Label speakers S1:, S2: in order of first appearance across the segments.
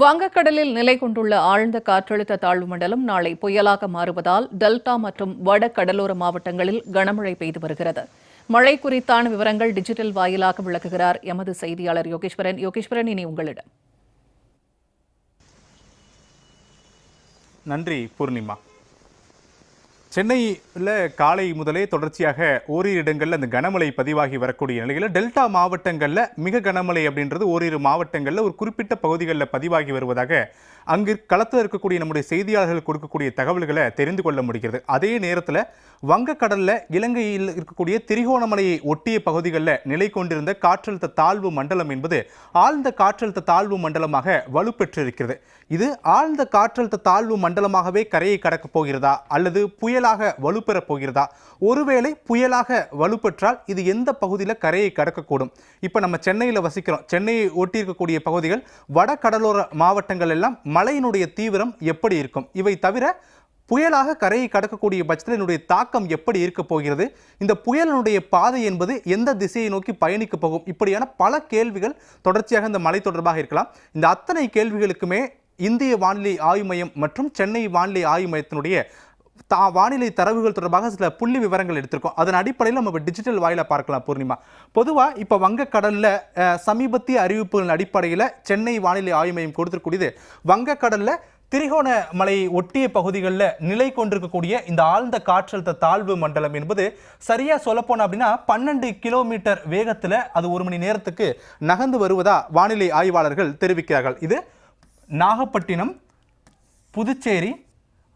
S1: வங்கக்கடலில் நிலை கொண்டுள்ள ஆழ்ந்த காற்றழுத்த தாழ்வு மண்டலம் நாளை புயலாக மாறுவதால் டெல்டா மற்றும் வட கடலோர மாவட்டங்களில் கனமழை பெய்து வருகிறது. மழை குறித்தான விவரங்கள் டிஜிட்டல் வாயிலாக விளக்குகிறார் எமது செய்தியாளர் யோகேஸ்வரன். யோகேஸ்வரன், இனி உங்களிடம்.
S2: நன்றி பூர்ணிமா. சென்னையில் காலை முதலே தொடர்ச்சியாக ஓரிரு இடங்களில் அந்த கனமழை பதிவாகி வரக்கூடிய நிலையில் டெல்டா மாவட்டங்களில் மிக கனமழை அப்படின்றது ஓரிரு மாவட்டங்களில் ஒரு குறிப்பிட்ட பகுதிகளில் பதிவாகி வருவதாக அங்கு களத்தில் இருக்கக்கூடிய நம்முடைய செய்தியாளர்கள் கொடுக்கக்கூடிய தகவல்களை தெரிந்து கொள்ள முடிகிறது. அதே நேரத்தில் வங்கக்கடலில் இலங்கையில் இருக்கக்கூடிய திரிகோணமலையை ஒட்டிய பகுதிகளில் நிலை கொண்டிருந்த காற்றழுத்த தாழ்வு மண்டலம் என்பது ஆழ்ந்த காற்றழுத்த தாழ்வு மண்டலமாக வலுப்பெற்றிருக்கிறது. இது ஆழ்ந்த காற்றழுத்த தாழ்வு மண்டலமாகவே கரையை கடக்கப் போகிறதா அல்லது புயலாக வலுப்பெறப் போகிறதா? ஒருவேளை புயலாக வலுப்பெற்றால் இது எந்த பகுதியில் கரையை கடக்கக்கூடும்? இப்போ நம்ம சென்னையில் வசிக்கிறோம். சென்னையை ஒட்டியிருக்கக்கூடிய பகுதிகள் வட கடலோர மாவட்டங்கள் எல்லாம் மழையினுடைய தீவிரம் எப்படி இருக்கும்? இவை தவிர புயலாக கரையை கடக்கக்கூடிய பட்சத்தில் என்னுடைய தாக்கம் எப்படி இருக்க போகிறது? இந்த புயலினுடைய பாதை என்பது எந்த திசையை நோக்கி பயணிக்க போகும்? இப்படியான பல கேள்விகள் தொடர்ச்சியாக இந்த மழை தொடர்பாக இருக்கலாம். இந்த அத்தனை கேள்விகளுக்குமே இந்திய வானிலை ஆய்வு மையம் மற்றும் சென்னை வானிலை ஆய்வு மையத்தினுடைய வானிலை தரவுகள் தொடர்பாக சில புள்ளி விவரங்கள் எடுத்திருக்கோம். அதன் அடிப்படையில் நம்ம டிஜிட்டல் வாயில பார்க்கலாம் பூர்ணிமா. பொதுவாக இப்போ வங்கக்கடலில் சமீபத்திய அறிவிப்புகளின் அடிப்படையில் சென்னை வானிலை ஆய்வு மையம் கொடுத்திருக்கூடியது வங்கக்கடலில் திரிகோணமலையை ஒட்டிய பகுதிகளில் நிலை கொண்டிருக்கக்கூடிய இந்த ஆழ்ந்த காற்றழுத்த தாழ்வு மண்டலம் என்பது சரியா சொல்லப்போனா அப்படின்னா 12 கிலோமீட்டர் வேகத்தில் அது ஒரு மணி நேரத்துக்கு நகர்ந்து வருவதா வானிலை ஆய்வாளர்கள் தெரிவிக்கிறார்கள். இது நாகப்பட்டினம், புதுச்சேரி,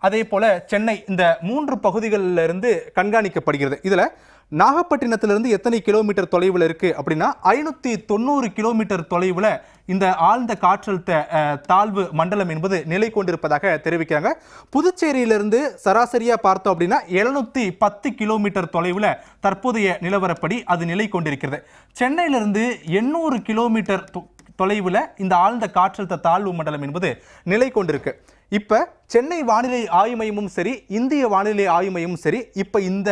S2: அதே போல சென்னை இந்த 3 பகுதிகளில் இருந்து கண்காணிக்கப்படுகிறது. இதில் நாகப்பட்டினத்திலிருந்து எத்தனை கிலோமீட்டர் தொலைவில் இருக்கு அப்படின்னா 590 கிலோமீட்டர் தொலைவில் இந்த ஆழ்ந்த காற்றழுத்த தாழ்வு மண்டலம் என்பது நிலை கொண்டிருப்பதாக தெரிவிக்கிறாங்க. புதுச்சேரியிலிருந்து சராசரியா பார்த்தோம் அப்படின்னா 710 கிலோமீட்டர் தொலைவில் தற்போதைய நிலவரப்படி அது நிலை கொண்டிருக்கிறது. சென்னையிலிருந்து 800 கிலோமீட்டர் தொலைவில் இந்த ஆழ்ந்த காற்றழுத்த தாழ்வு மண்டலம் என்பது நிலை கொண்டிருக்கு. இப்ப சென்னை வானிலை ஆய்வு மையமும் சரி, இந்திய வானிலை ஆய்வு மையமும் சரி, இப்ப இந்த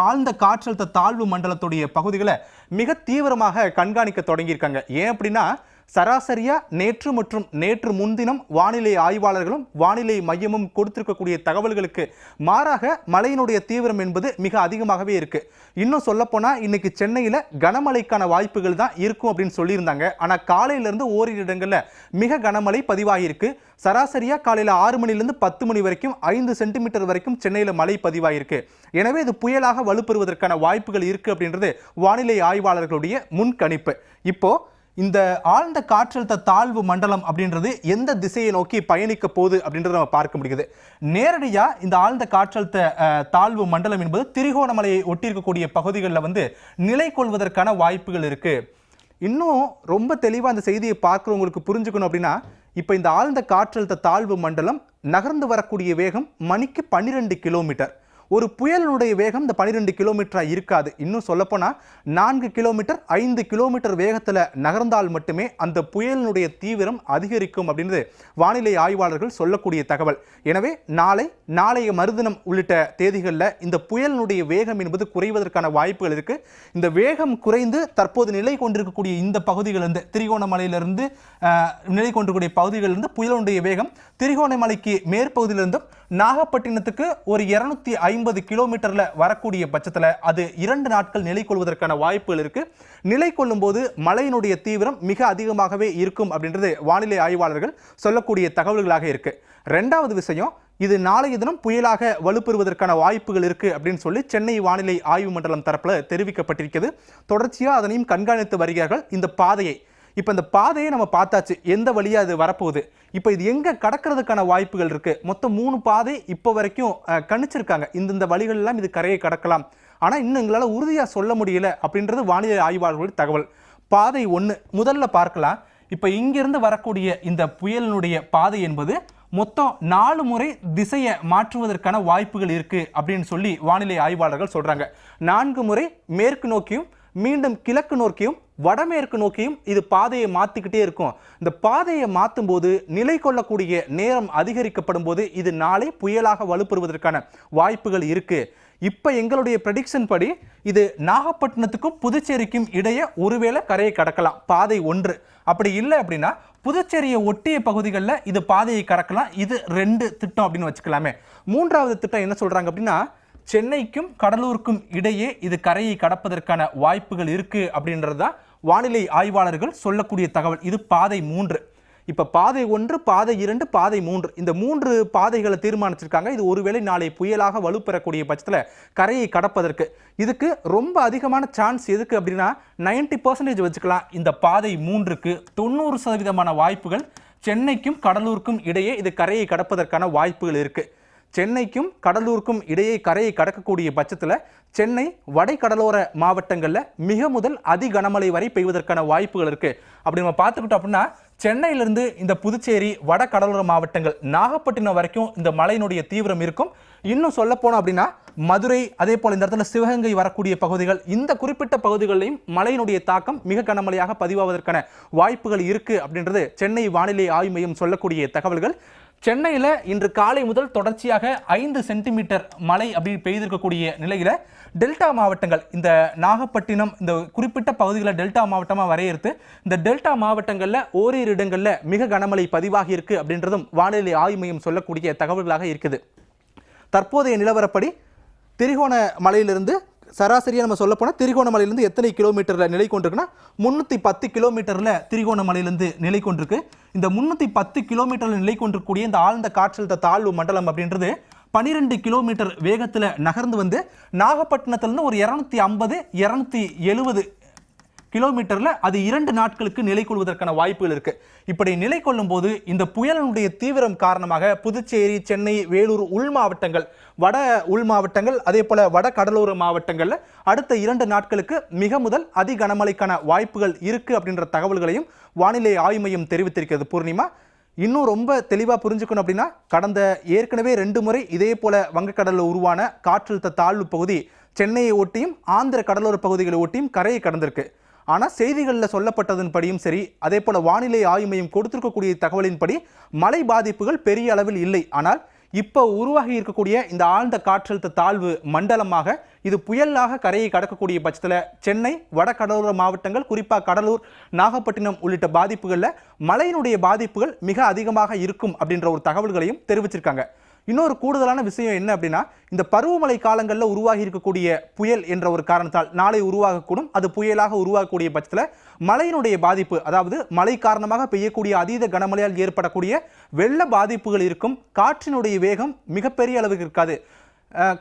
S2: ஆழ்ந்த காற்றழுத்த தாழ்வு மண்டலத்துடைய பகுதிகளை மிக தீவிரமாக கண்காணிக்க தொடங்கியிருக்காங்க. ஏன் அப்படின்னா சராசரியா நேற்று மற்றும் நேற்று முன்தினம் வானிலை ஆய்வாளர்களும் வானிலை மையமும் கொடுத்திருக்கக்கூடிய தகவல்களுக்கு மாறாக மழையினுடைய தீவிரம் என்பது மிக அதிகமாகவே இருக்கு. இன்னும் சொல்ல போனா இன்னைக்கு சென்னையில கனமழைக்கான வாய்ப்புகள் தான் இருக்கும் அப்படின்னு சொல்லியிருந்தாங்க. ஆனா காலையில இருந்து ஓரிரு இடங்கள்ல மிக கனமழை பதிவாகியிருக்கு. சராசரியா காலையில 6 மணிலிருந்து 10 மணி வரைக்கும் 5 சென்டிமீட்டர் வரைக்கும் சென்னையில மழை பதிவாகியிருக்கு. எனவே இது புயலாக வலுப்பெறுவதற்கான வாய்ப்புகள் இருக்கு அப்படின்றது வானிலை ஆய்வாளர்களுடைய முன்கணிப்பு. இப்போ இந்த ஆழ்ந்த காற்றழுத்த தாழ்வு மண்டலம் அப்படின்றது எந்த திசையை நோக்கி பயணிக்க போகுது அப்படின்றத நம்ம பார்க்க முடியுது. நேரடியா இந்த ஆழ்ந்த காற்றழுத்த தாழ்வு மண்டலம் என்பது திரிகோணமலையை ஒட்டியிருக்கக்கூடிய பகுதிகளில் நிலை கொள்வதற்கான வாய்ப்புகள் இருக்கு. இன்னும் ரொம்ப தெளிவாக அந்த செய்தியை பார்க்குறவங்களுக்கு புரிஞ்சுக்கணும் அப்படின்னா இப்போ இந்த ஆழ்ந்த காற்றழுத்த தாழ்வு மண்டலம் நகர்ந்து வரக்கூடிய வேகம் மணிக்கு 12 கிலோமீட்டர். ஒரு புயலினுடைய வேகம் இந்த 12 கிலோமீட்டராக இருக்காது. இன்னும் சொல்லப்போனால் 4 கிலோமீட்டர் 5 கிலோமீட்டர் வேகத்தில் நகர்ந்தால் மட்டுமே அந்த புயலினுடைய தீவிரம் அதிகரிக்கும் அப்படின்றது வானிலை ஆய்வாளர்கள் சொல்லக்கூடிய தகவல். எனவே நாளைய மறுதினம் உள்ளிட்ட தேதிகளில் இந்த புயலினுடைய வேகம் என்பது குறைவதற்கான வாய்ப்புகள் இருக்கு. இந்த வேகம் குறைந்து தற்போது நிலை கொண்டிருக்கக்கூடிய இந்த பகுதிகளிலிருந்து திரிகோணமலையிலிருந்து நிலை கொண்டிருக்கக்கூடிய பகுதிகளிலிருந்து புயலினுடைய வேகம் திரிகோணமலைக்கு மேற்பகுதியிலிருந்தும் நாகப்பட்டினத்துக்கு ஒரு 250 கிலோமீட்டர்ல வரக்கூடிய பட்சத்தில் அது 2 நாட்கள் நிலை கொள்வதற்கான வாய்ப்புகள் இருக்கு. நிலை கொள்ளும் போது மழையினுடைய தீவிரம் மிக அதிகமாகவே இருக்கும் அப்படின்றது வானிலை ஆய்வாளர்கள் சொல்லக்கூடிய தகவல்களாக இருக்கு. ரெண்டாவது விஷயம், இது நாளைய தினம் புயலாக வலுப்பெறுவதற்கான வாய்ப்புகள் இருக்கு அப்படின்னு சொல்லி சென்னை வானிலை ஆய்வு மண்டலம் தரப்புல தெரிவிக்கப்பட்டிருக்கிறது. தொடர்ச்சியா அதனையும் கண்காணித்து வருகிறார்கள். இந்த பாதையை இப்போ இந்த பாதையை நம்ம பார்த்தாச்சு, எந்த வழியாக அது வரப்போகுது, இப்போ இது எங்கே கடக்கிறதுக்கான வாய்ப்புகள் இருக்குது. மொத்தம் 3 பாதை இப்போ வரைக்கும் கணிச்சிருக்காங்க. இந்த வழிகள் எல்லாம் இது கரையை கடக்கலாம். ஆனால் இன்னும் எங்களால் உறுதியாக சொல்ல முடியல அப்படின்றது வானிலை ஆய்வாளர்களுடைய தகவல். பாதை 1 முதல்ல பார்க்கலாம். இப்போ இங்கிருந்து வரக்கூடிய இந்த புயலினுடைய பாதை என்பது மொத்தம் 4 முறை திசையை மாற்றுவதற்கான வாய்ப்புகள் இருக்குது அப்படின்னு சொல்லி வானிலை ஆய்வாளர்கள் சொல்கிறாங்க. 4 முறை மேற்கு நோக்கியும் மீண்டும் கிழக்கு நோக்கியும் வடமேற்கு நோக்கியும் இது பாதையை மாற்றிக்கிட்டே இருக்கும். இந்த பாதையை மாற்றும் போது நிலை கொள்ளக்கூடிய நேரம் அதிகரிக்கப்படும் போது இது நாளை புயலாக வலுப்பெறுவதற்கான வாய்ப்புகள் இருக்கு. இப்போ எங்களுடைய ப்ரெடிக்ஷன் படி இது நாகப்பட்டினத்துக்கும் புதுச்சேரிக்கும் இடையே ஒருவேளை கரையை கடக்கலாம் பாதை 1. அப்படி இல்லை அப்படின்னா புதுச்சேரியை ஒட்டிய பகுதிகளில் இது பாதையை கடக்கலாம். இது 2 திட்டம் அப்படின்னு வச்சுக்கலாமே. 3வது திட்டம் என்ன சொல்றாங்க அப்படின்னா, சென்னைக்கும் கடலூருக்கும் இடையே இது கரையை கடப்பதற்கான வாய்ப்புகள் இருக்கு அப்படின்றது தான் வானிலை ஆய்வாளர்கள் சொல்லக்கூடிய தகவல். இது பாதை 3. இப்போ பாதை 1, பாதை 2, பாதை 3 இந்த 3 பாதைகளை தீர்மானிச்சிருக்காங்க. இது ஒருவேளை நாளை புயலாக வலுப்பெறக்கூடிய பட்சத்தில் கரையை கடப்பதற்கு இதுக்கு ரொம்ப அதிகமான சான்ஸ் எதுக்கு அப்படின்னா 90% வச்சுக்கலாம். இந்த பாதை 3க்கு 90% வாய்ப்புகள் சென்னைக்கும் கடலூருக்கும் இடையே இது கரையை கடப்பதற்கான வாய்ப்புகள் இருக்கு. சென்னைக்கும் கடலூருக்கும் இடையே கரையை கடக்கக்கூடிய பட்சத்தில் சென்னை வடை கடலோர மாவட்டங்களில் மிக முதல் அதி கனமழை வரை பெய்வதற்கான வாய்ப்புகள் இருக்கு. அப்படி நம்ம பார்த்துக்கிட்டோம் அப்படின்னா சென்னையிலிருந்து இந்த புதுச்சேரி வட கடலோர மாவட்டங்கள் நாகப்பட்டினம் வரைக்கும் இந்த மழையினுடைய தீவிரம் இருக்கும். இன்னும் சொல்ல போனோம் அப்படின்னா மதுரை, அதே போல இந்த இடத்துல சிவகங்கை வரக்கூடிய பகுதிகள், இந்த குறிப்பிட்ட பகுதிகளிலும் மழையினுடைய தாக்கம் மிக கனமழையாக பதிவாவதற்கான வாய்ப்புகள் இருக்கு அப்படின்றது சென்னை வானிலை ஆய்வு மையம் சொல்லக்கூடிய தகவல்கள். சென்னையில் இன்று காலை முதல் தொடர்ச்சியாக 5 சென்டிமீட்டர் மழை அப்படி பெய்திருக்கக்கூடிய நிலையில டெல்டா மாவட்டங்கள், இந்த நாகப்பட்டினம் இந்த குறிப்பிட்ட பகுதிகளை டெல்டா மாவட்டமாக வரையறுத்து இந்த டெல்டா மாவட்டங்களில் ஓரிரு இடங்களில் மிக கனமழை பதிவாகி இருக்கு அப்படின்றதும் வானிலை ஆய்வு மையம் சொல்லக்கூடிய தகவல்களாக இருக்குது. தற்போதைய நிலவரப்படி திரிகோணமலையிலிருந்து சராசரியாக நம்ம சொல்ல போனால் திரிகோணமலையிலிருந்து எத்தனை கிலோமீட்டரில் நிலை கொண்டிருக்குன்னா 310 கிலோமீட்டரில் திரிகோணமலையிலிருந்து நிலை கொண்டிருக்கு. இந்த 310 கிலோமீட்டரில் நிலை கொண்டிருக்கக்கூடிய இந்த ஆழ்ந்த காற்றழுத்த தாழ்வு மண்டலம் அப்படின்றது 12 கிலோமீட்டர் வேகத்தில் நகர்ந்து வந்து நாகப்பட்டினத்திலிருந்து ஒரு 250-270 கிலோமீட்டரில் அது 2 நாட்களுக்கு நிலை கொள்வதற்கான வாய்ப்புகள் இருக்கு. இப்படி நிலை கொள்ளும் போது இந்த புயலினுடைய தீவிரம் காரணமாக புதுச்சேரி, சென்னை, வேலூர் உள் மாவட்டங்கள், வட உள் மாவட்டங்கள், அதே போல வட கடலோர மாவட்டங்கள்ல அடுத்த 2 நாட்களுக்கு மிக முதல் அதி கனமழைக்கான வாய்ப்புகள் இருக்கு அப்படின்ற தகவல்களையும் வானிலை ஆய்வு மையம் தெரிவித்திருக்கிறது. பூர்ணிமா, இன்னும் ரொம்ப தெளிவாக புரிஞ்சுக்கணும் அப்படின்னா கடந்த ஏற்கனவே 2 முறை இதே போல வங்கக்கடலில் உருவான காற்றழுத்த தாழ்வு பகுதி சென்னையை ஒட்டியும் ஆந்திர கடலோர பகுதிகளை ஒட்டியும் கரையை கடந்திருக்கு. ஆனால் செய்திகளில் சொல்லப்பட்டதன் படியும் சரி, அதே போல வானிலை ஆய்வு மையம் கொடுத்திருக்கக்கூடிய தகவலின்படி மழை பாதிப்புகள் பெரிய அளவில் இல்லை. ஆனால் இப்போ உருவாகி இருக்கக்கூடிய இந்த ஆழ்ந்த காற்றழுத்த தாழ்வு மண்டலமாக இது புயலாக கரையை கடக்கக்கூடிய பட்சத்தில் சென்னை வட கடலோர மாவட்டங்கள், குறிப்பாக கடலூர், நாகப்பட்டினம் உள்ளிட்ட பாதிப்புகளில் மழையினுடைய பாதிப்புகள் மிக அதிகமாக இருக்கும் அப்படின்ற ஒரு தகவல்களையும் தெரிவிச்சிருக்காங்க. இன்னொரு கூடுதலான விஷயம் என்ன அப்படின்னா, இந்த பருவமழை காலங்களில் உருவாகி இருக்கக்கூடிய புயல் என்ற ஒரு காரணத்தால் நாளை உருவாகக்கூடும். அது புயலாக உருவாகக்கூடிய பட்சத்தில் மழையினுடைய பாதிப்பு, அதாவது மழை காரணமாக பெய்யக்கூடிய அதீத கனமழையால் ஏற்படக்கூடிய வெள்ள பாதிப்புகள் இருக்கும். காற்றினுடைய வேகம் மிகப்பெரிய அளவுக்கு இருக்காது.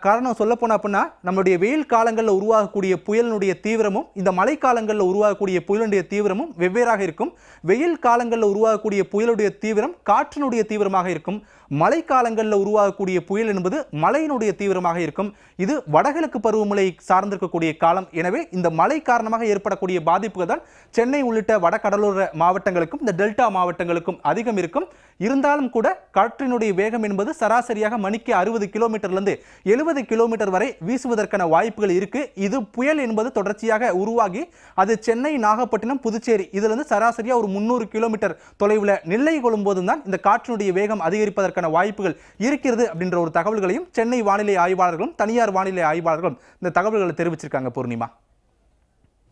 S2: காரணம் சொல்ல போனா அப்படின்னா நம்மளுடைய வெயில் காலங்களில் உருவாகக்கூடிய புயலினுடைய தீவிரமும் இந்த மழை காலங்களில் உருவாகக்கூடிய புயலுடைய தீவிரமும் வெவ்வேறாக இருக்கும். வெயில் காலங்களில் உருவாகக்கூடிய புயலுடைய தீவிரம் காற்றினுடைய தீவிரமாக இருக்கும். மழை காலங்களில் உருவாகக்கூடிய புயல் என்பது மழையினுடைய தீவிரமாக இருக்கும். இது வடகிழக்கு பருவமழை சார்ந்திருக்கக்கூடிய காலம். எனவே இந்த மழை காரணமாக ஏற்படக்கூடிய பாதிப்புகள் தான் சென்னை உள்ளிட்ட வட கடலோர மாவட்டங்களுக்கும் இந்த டெல்டா மாவட்டங்களுக்கும் அதிகம் இருக்கும். இருந்தாலும் கூட காற்றினுடைய வேகம் என்பது சராசரியாக மணிக்கு 60 கிலோமீட்டர்லேருந்து 70 கிலோமீட்டர் வரை வீசுவதற்கான வாய்ப்புகள் இருக்கு. இது புயல் என்பது தொடர்ச்சியாக உருவாகி அது சென்னை, நாகப்பட்டினம், புதுச்சேரி இதிலிருந்து சராசரியாக ஒரு 300 கிலோமீட்டர் தொலைவில் நிலை கொள்ளும் போதும் தான் இந்த காற்றினுடைய வேகம் அதிகரிப்பதற்கான வாய்ப்புகள் இருக்கிறது அப்படின்ற ஒரு தகவல்களையும் சென்னை வானிலை ஆய்வாளர்களும் தனியார் வானிலை ஆய்வாளர்களும் இந்த தகவல்களை தெரிவிச்சிருக்காங்க. பூர்ணிமா.